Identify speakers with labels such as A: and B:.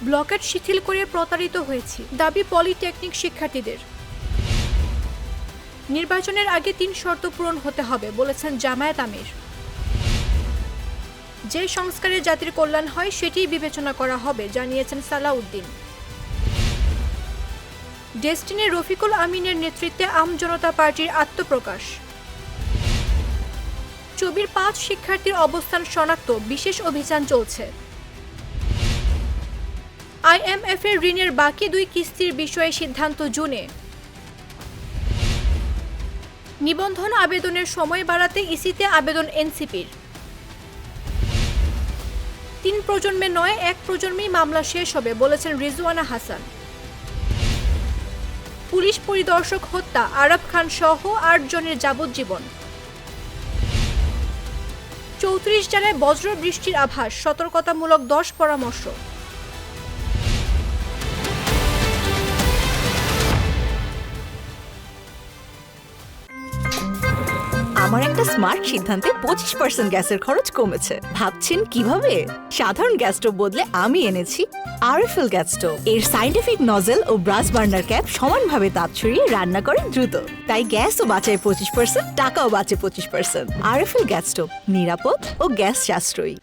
A: Blockade শিথিল করে প্রতারিত হয়েছি, দাবি পলিটেকনিক শিক্ষার্থীদের। নির্বাচনের আগে 3 শর্ত পূরণ হতে হবে বলেছেন জামায়াত আমির। যে সংস্কারে জাতির কল্যাণ হয় সেটিই বিবেচনা করা হবে জানিয়েছেন সালাউদ্দিন। ডেস্টিনি রফিকুল আমিনের নেতৃত্বে আমজনতা পার্টির আত্মপ্রকাশ। চবির 5 শিক্ষার্থীর অবস্থান শনাক্ত, বিশেষ অভিযান চলছে। IMF এর ঋণের বাকি 2 কিস্তির বিষয়ে সিদ্ধান্ত জুনে। নিবন্ধন আবেদনের সময় বাড়াতে ইসিতে আবেদন এনসিপির। 3 প্রজন্মে নয় 1 প্রজন্মেই মামলা শেষ হবে বলেছেন রিজওয়ানা হাসান। পুলিশ পরিদর্শক হত্যা, আরাফ খান সহ 8 জনের যাবজ্জীবন। 34 জেলায় বজ্র বৃষ্টির আভাস, সতর্কতামূলক 10 পরামর্শ।
B: আমার একটা স্মার্ট সিদ্ধান্তে 25% গ্যাসের খরচ কমেছে। ভাবছেন কিভাবে? সাধারণ গ্যাস স্টোভ বদলে আমি এনেছি আরএফএল গ্যাস স্টোভ। এর সাইন্টিফিক নজল ও ব্রাস বার্নার ক্যাপ সমানভাবে তাপ ছড়িয়ে রান্না করে দ্রুত, তাই গ্যাসও বাঁচায় 25%, টাকাও বাঁচে 25%। আরএফএল গ্যাস স্টোভ নিরাপদ ও গ্যাস সাশ্রয়ী।